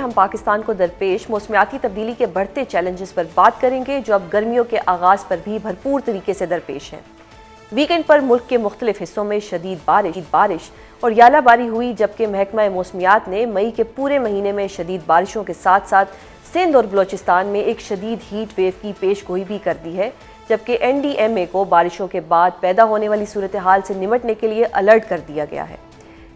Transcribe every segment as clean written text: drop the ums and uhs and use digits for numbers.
हम पाकिस्तान को दरपेश मौसमियाती तब्दीली के बढ़ते चैलेंजेस पर बात करेंगे, जो अब गर्मियों के आगाज़ पर भी भरपूर तरीके से दरपेश हैं। वीकेंड पर मुल्क के मुख्तलिफ हिस्सों में शदीद बारिश और यालाबारी हुई, जबकि महकमा मौसमियात ने मई के पूरे महीने में शदीद बारिशों के साथ साथ सिंध और बलोचिस्तान में एक शदीद हीट वेव की पेशगोई भी कर दी है, जबकि NDMA को बारिशों के बाद पैदा होने वाली सूरत हाल से निमटने के लिए अलर्ट कर दिया गया है।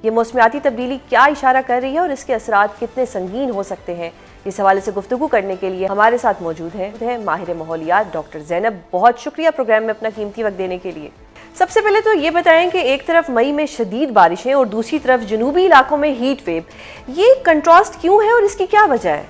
ये मौसमियाती तब्दीली क्या इशारा कर रही है और इसके असरात कितने संगीन हो सकते हैं, इस हवाले से गुफ्तगू करने के लिए हमारे साथ मौजूद है माहिर माहौलियात डॉक्टर ज़ैनब। बहुत शुक्रिया प्रोग्राम में अपना कीमती वक्त देने के लिए। सबसे पहले तो ये बताएं कि एक तरफ मई में शदीद बारिशें और दूसरी तरफ जनूबी इलाकों में हीट वेव, ये कंट्रास्ट क्यों है और इसकी क्या वजह है?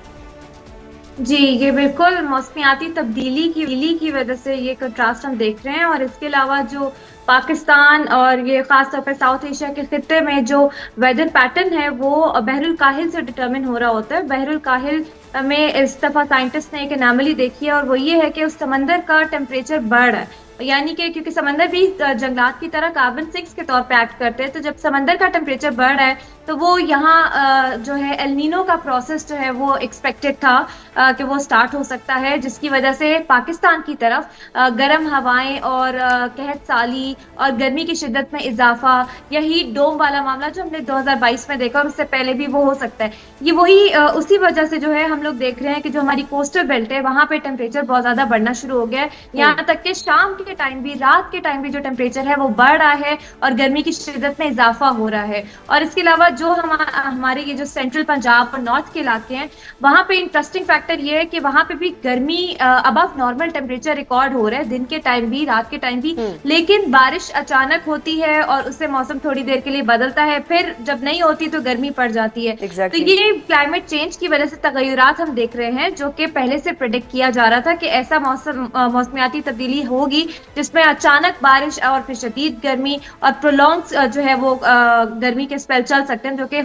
जी, ये बिल्कुल मौसमियाती तब्दीली की वजह से ये कंट्रास्ट हम देख रहे हैं। और इसके अलावा जो पाकिस्तान और ये खास तौर पर साउथ एशिया के खित्ते में जो वेदर पैटर्न है वो बहरुल काहिल से डिटरमिन हो रहा होता है। बहरुल काहिल में इस दफ़ा साइंटिस्ट ने एक एनोमली देखी है और वो ये है कि उस समंदर का टेम्परेचर बढ़ रहा है, यानी कि क्योंकि समंदर भी जंगलात की तरह कार्बन सिंक्स के तौर पे एक्ट करते हैं, तो जब समंदर का टेम्परेचर बढ़ रहा है तो वो यहाँ जो है एल नीनो का प्रोसेस जो है वो एक्सपेक्टेड था कि वो स्टार्ट हो सकता है, जिसकी वजह से पाकिस्तान की तरफ गर्म हवाएं और कहत साली और गर्मी की शिद्दत में इजाफा या हीट डोम वाला मामला जो हमने 2022 में देखा और उससे पहले भी वो हो सकता है। ये वही उसी वजह से जो है हम लोग देख रहे हैं कि जो हमारी कोस्टल बेल्ट है वहाँ पे टेम्परेचर बहुत ज्यादा बढ़ना शुरू हो गया है। यहाँ तक कि शाम के टाइम भी, रात के टाइम भी जो टेम्परेचर है वो बढ़ रहा है और गर्मी की शिद्दत में इजाफा हो रहा है। और इसके अलावा जो हमारे ये जो सेंट्रल पंजाब और नॉर्थ के इलाके हैं वहाँ पे इंटरेस्टिंग फैक्टर ये है कि वहाँ पे भी गर्मी अबव नॉर्मल टेम्परेचर रिकॉर्ड हो रहा है, दिन के टाइम भी, रात के टाइम भी। लेकिन बारिश अचानक होती है और उससे मौसम थोड़ी देर के लिए बदलता है, फिर जब नहीं होती तो गर्मी पड़ जाती है। तो ये क्लाइमेट चेंज की वजह से तगय्युरात हम देख रहे हैं, जो कि पहले से प्रेडिक्ट किया जा रहा था कि ऐसा मौसमियाती तब्दीली होगी जिसमें अचानक बारिश और फिर शदीद गर्मी और प्रोलॉन्ग जो है वो गर्मी के स्पेल चल सकते हैं, जो कि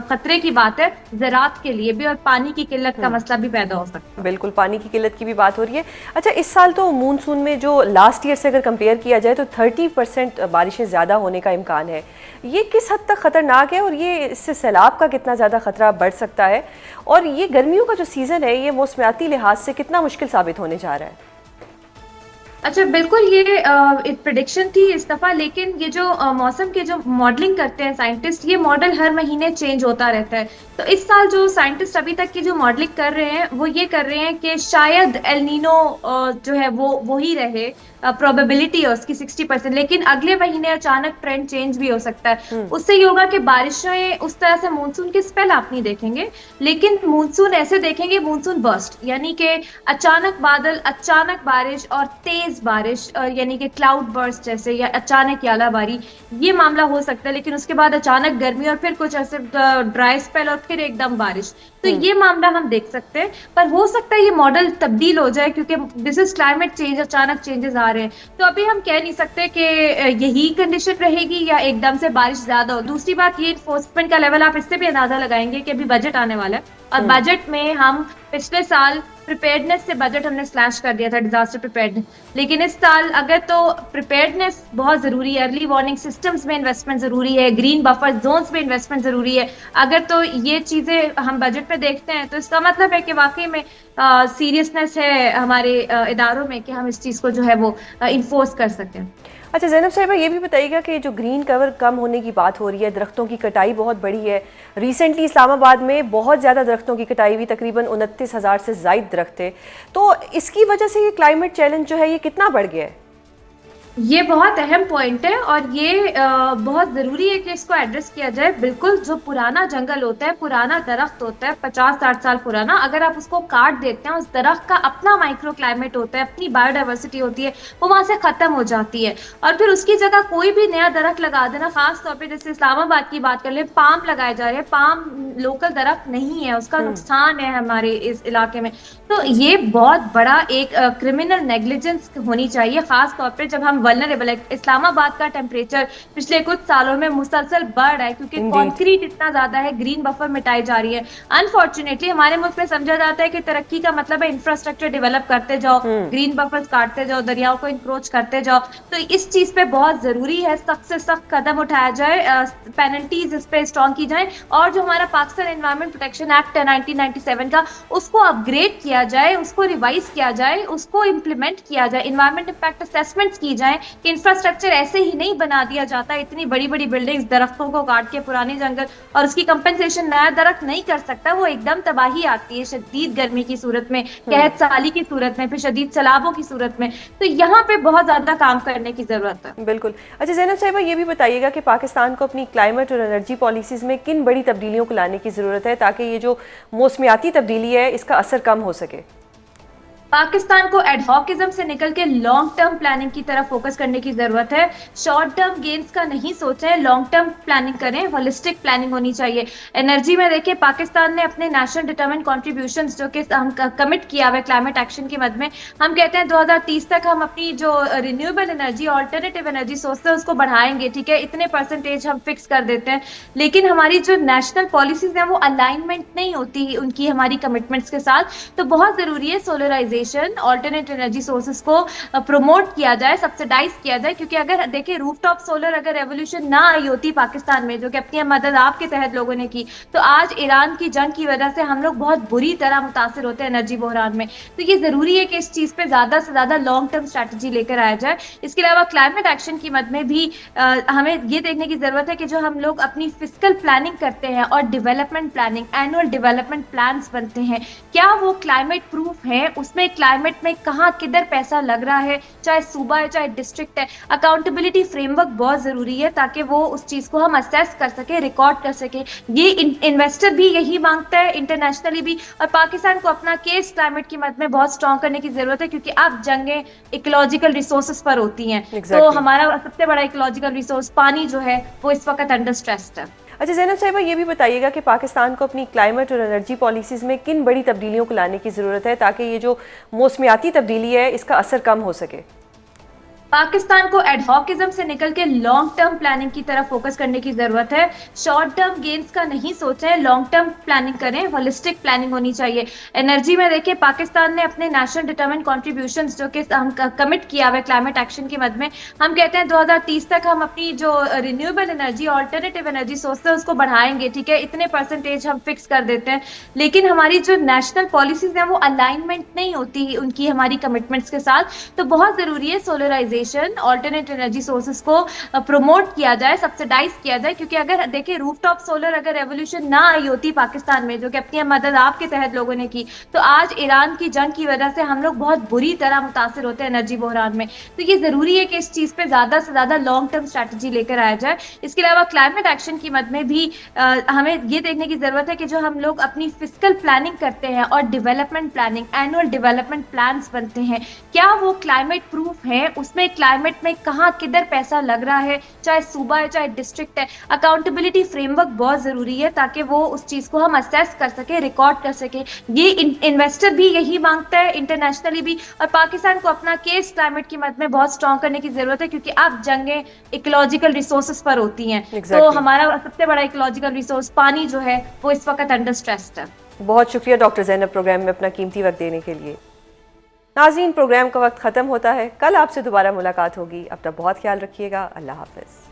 खतरे की बात है ज़राअत के लिए भी, और पानी की किल्लत का मसला भी पैदा हो सकता है। बिल्कुल, पानी की किल्लत की भी बात हो रही है। अच्छा, इस साल तो मूनसून में जो लास्ट ईयर से अगर कंपेयर किया जाए तो 30% बारिशें ज़्यादा होने का इम्कान है। ये किस हद तक ख़तरनाक है और ये इससे सैलाब का कितना ज़्यादा ख़तरा बढ़ सकता है, और ये गर्मियों का जो सीज़न है ये मौसमियाती लिहाज से कितना मुश्किल साबित होने जा रहा है? अच्छा, बिल्कुल ये प्रेडिक्शन थी इस दफा, लेकिन ये जो मौसम के जो मॉडलिंग करते हैं साइंटिस्ट, ये मॉडल हर महीने चेंज होता रहता है। तो इस साल जो साइंटिस्ट अभी तक की जो मॉडलिंग कर रहे हैं वो ये कर रहे हैं कि शायद एल नीनो जो है वो ही रहे, प्रोबेबिलिटी है उसकी 60%, लेकिन अगले महीने अचानक ट्रेंड चेंज भी हो सकता है। उससे ये होगा कि बारिशें उस तरह से मानसून के स्पेल आप नहीं देखेंगे, लेकिन मानसून ऐसे देखेंगे, मानसून बर्स्ट, यानी कि अचानक बादल, अचानक बारिश और तेज बारिश, यानी कि क्लाउड बर्स्ट जैसे, या अचानक यालाबारी, ये मामला हो सकता है। लेकिन उसके बाद अचानक गर्मी और फिर कुछ ऐसे ड्राई स्पेल और फिर एकदम बारिश, तो ये मामला हम देख सकते हैं। पर हो सकता है ये मॉडल तब्दील हो जाए, क्योंकि दिस इज क्लाइमेट चेंज, अचानक चेंजेस आ रहे हैं, तो अभी हम कह नहीं सकते कि यही कंडीशन रहेगी या एकदम से बारिश ज्यादा हो। दूसरी बात, ये इन्फोर्समेंट का लेवल आप इससे भी अंदाजा लगाएंगे कि अभी बजट आने वाला है, और बजट में हम पिछले साल प्रिपेयर्डनेस से बजट हमने स्लैश कर दिया था, डिजास्टर प्रिपेयर्डनेस, लेकिन इस साल अगर तो प्रिपेयर्डनेस बहुत जरूरी है, अर्ली वार्निंग सिस्टम्स में इन्वेस्टमेंट जरूरी है, ग्रीन बफर जोन्स में इन्वेस्टमेंट जरूरी है, अगर तो ये चीजें हम बजट में देखते हैं तो इसका मतलब है कि वाकई में सीरियसनेस है हमारे इदारों में कि हम इस चीज को जो है वो इन्फोर्स कर सकें। अच्छा ज़ैनब साहिबा, ये भी बताइएगा कि जो ग्रीन कवर कम होने की बात हो रही है, दरख्तों की कटाई बहुत बढ़ी है। रिसेंटली इस्लामाबाद में बहुत ज़्यादा दरख्तों की कटाई हुई, तकरीबन 29,000 से ज़ायद दरख्त थे, तो इसकी वजह से ये क्लाइमेट चैलेंज जो है ये कितना बढ़ गया है? ये बहुत अहम पॉइंट है और ये बहुत ज़रूरी है कि इसको एड्रेस किया जाए। बिल्कुल, जो पुराना जंगल होता है, पुराना दरख्त होता है 50-60 साल पुराना, अगर आप उसको काट देते हैं, उस दरख्त का अपना माइक्रो क्लाइमेट होता है, अपनी बायोडाइवर्सिटी होती है, वो वहाँ से ख़त्म हो जाती है। और फिर उसकी जगह कोई भी नया दरख्त लगा देना, खास तौर पे जैसे इस्लामाबाद की बात कर ले, पाम लगाए जा रहे हैं, पाम लोकल दरख्त नहीं है, उसका नुकसान है हमारे इस इलाके में। तो ये बहुत बड़ा एक क्रिमिनल नेग्लिजेंस होनी चाहिए, खास तौर पर जब हम वल्नरेबल है। इस्लामाबाद का टेम्परेचर पिछले कुछ सालों में मुसलसल बढ़ रहा है क्योंकि कंक्रीट इतना ज्यादा है, ग्रीन बफर मिटाई जा रही है। अनफॉर्चुनेटली हमारे मुल्क में समझा जाता है कि तरक्की का मतलब है इंफ्रास्ट्रक्चर डेवलप करते जाओ, ग्रीन बफर्स काटते जाओ, दरियाओं को इंक्रोच करते जाओ। तो इस चीज पे बहुत जरूरी है सख्त से सख्त कदम उठाया जाए, पेनल्टीज इस पे स्ट्रॉन्ग की जाए, और जो हमारा पाकिस्तान एनवायरमेंट प्रोटेक्शन एक्ट है 1997 का, उसको अपग्रेड किया जाए, उसको रिवाइज किया जाए, उसको इम्प्लीमेंट किया जाए, इन्वायरमेंट इंपैक्ट असेसमेंट्स की जाए कि इंफ्रास्ट्रक्चर ऐसे ही नहीं बना दिया जाता, इतनी बड़ी बड़ी बिल्डिंग्स, दरख्तों को काट के पुराने जंगल, और उसकी कंपेंसेशन नया दरख्त नहीं कर सकता, वो एकदम तबाही आती है शदीद गर्मी की सूरत में, कहत साली की सूरत में, फिर शदीद सैलाबों की सूरत में। तो यहाँ पे बहुत ज्यादा काम करने की जरूरत है। बिल्कुल। अच्छा ज़ैनब साहिबा, ये भी बताइएगा कि पाकिस्तान को अपनी क्लाइमेट और एनर्जी पॉलिसीज़ में किन बड़ी तब्दीलियों को लाने की ज़रूरत है ताकि ये जो मौसमियाती तब्दीली है इसका असर कम हो सके? पाकिस्तान को एडहॉकिज्म से निकल के लॉन्ग टर्म प्लानिंग की तरफ फोकस करने की जरूरत है। शॉर्ट टर्म गेन्स का नहीं सोचें, लॉन्ग टर्म प्लानिंग करें, होलिस्टिक प्लानिंग होनी चाहिए। एनर्जी में देखिए, पाकिस्तान ने अपने नेशनल डिटरमाइंड कॉन्ट्रीब्यूशंस जो कि हम कमिट किया हुआ है क्लाइमेट एक्शन की मद में, हम कहते हैं 2030 तक हम अपनी जो renewable energy, alternative energy source है उसको बढ़ाएंगे, ठीक है, इतने परसेंटेज हम फिक्स कर देते हैं। लेकिन हमारी जो नेशनल पॉलिसीज है वो अलाइनमेंट नहीं होती उनकी हमारी कमिटमेंट्स के साथ। तो बहुत जरूरी है सोलराइजेशन, ऑल्टरनेट एनर्जी सोर्सेज को प्रमोट किया जाए, सब्सिडाइज किया जाए, क्योंकि अगर देखिए रूफटॉप सोलर अगर रेवोल्यूशन ना आई होती पाकिस्तान में, जो कि अपनी मदद आपके तहत लोगों ने की, तो आज ईरान की जंग की वजह से हम लोग बहुत बुरी तरह मुतासिर होते हैं एनर्जी बहरान में। तो ये जरूरी है कि इस चीज पे ज्यादा से ज्यादा लॉन्ग टर्म स्ट्रैटेजी लेकर आया जाए। इसके अलावा क्लाइमेट एक्शन की मद में भी हमें ये देखने की जरूरत है कि जो हम लोग अपनी फिस्कल प्लानिंग करते हैं और development planning, annual development plans बनते हैं, क्या वो क्लाइमेट प्रूफ है, उसमें क्लाइमेट में कहाँ किधर पैसा लग रहा है, चाहे सूबा है चाहे डिस्ट्रिक्ट है। अकाउंटेबिलिटी फ्रेमवर्क बहुत जरूरी है ताकि वो उस चीज को हम असेस कर सके, रिकॉर्ड कर सके। ये इन्वेस्टर भी यही मांगता है, इंटरनेशनली भी। और पाकिस्तान को अपना केस क्लाइमेट की मद में बहुत स्ट्रॉन्ग करने की जरूरत है, क्योंकि अब जंगें इकोलॉजिकल रिसोर्सेज पर होती हैं। तो हमारा सबसे बड़ा इकोलॉजिकल रिसोर्स पानी जो है वो इस वक्त अंडर स्ट्रेस्ड है। अच्छा ज़ैनब साहिबा, ये भी बताइएगा कि पाकिस्तान को अपनी क्लाइमेट और एनर्जी पॉलिसीज़ में किन बड़ी तब्दीलियों को लाने की ज़रूरत है ताकि ये जो मौसमियाती तब्दीली है इसका असर कम हो सके? पाकिस्तान को एडहॉकिज्म से निकल के लॉन्ग टर्म प्लानिंग की तरफ फोकस करने की जरूरत है। शॉर्ट टर्म गेन्स का नहीं सोचें, लॉन्ग टर्म प्लानिंग करें, होलिस्टिक प्लानिंग होनी चाहिए। एनर्जी में देखिए, पाकिस्तान ने अपने नेशनल डिटरमाइंड कॉन्ट्रीब्यूशंस जो कि हम कमिट किया हुआ है क्लाइमेट एक्शन की मद में, हम कहते हैं 2030 तक हम अपनी जो renewable energy, alternative energy source है उसको बढ़ाएंगे, ठीक है, इतने परसेंटेज हम फिक्स कर देते हैं। लेकिन हमारी जो नेशनल पॉलिसीज है वो अलाइनमेंट नहीं होती उनकी हमारी कमिटमेंट्स के साथ। तो बहुत जरूरी है सोलराइजेशन, ऑल्टरनेट एनर्जी सोर्सेज को प्रमोट किया जाए, सब्सिडाइज किया जाए, क्योंकि अगर देखिए रूफटॉप सोलर अगर रेवोल्यूशन ना आई होती पाकिस्तान में, जो कि अपनी मदद आपके तहत लोगों ने की, तो आज ईरान की जंग की वजह से हम लोग बहुत बुरी तरह मुतासिर होते हैं एनर्जी बहरान में। तो ये जरूरी है कि इस चीज पे ज्यादा से ज्यादा लॉन्ग टर्म स्ट्रैटेजी लेकर आया जाए। इसके अलावा क्लाइमेट एक्शन की मद में भी हमें ये देखने की जरूरत है कि जो हम लोग अपनी फिस्कल प्लानिंग करते हैं और development planning, annual development plans बनते हैं, क्या वो क्लाइमेट प्रूफ है, उसमें क्लाइमेट में कहाँ किधर पैसा लग रहा है, चाहे सूबा है चाहे डिस्ट्रिक्ट है। अकाउंटेबिलिटी फ्रेमवर्क बहुत जरूरी है ताकि वो उस चीज को हम असेस कर सके, रिकॉर्ड कर सके। ये इन्वेस्टर भी यही मांगता है, इंटरनेशनली भी। और पाकिस्तान को अपना केस क्लाइमेट की मद में बहुत स्ट्रॉन्ग करने की जरूरत है, क्योंकि अब जंगें इकोलॉजिकल रिसोर्सेज पर होती हैं। तो हमारा सबसे बड़ा इकोलॉजिकल रिसोर्स पानी जो है वो इस वक्त अंडर स्ट्रेस्ड है। बहुत शुक्रिया डॉक्टर ज़ैनब प्रोग्राम में अपना कीमती वक्त देने के लिए। नाज़रीन, प्रोग्राम का वक्त ख़त्म होता है, कल आपसे दोबारा मुलाकात होगी। अपना बहुत ख्याल रखिएगा। अल्लाह हाफ़िज़।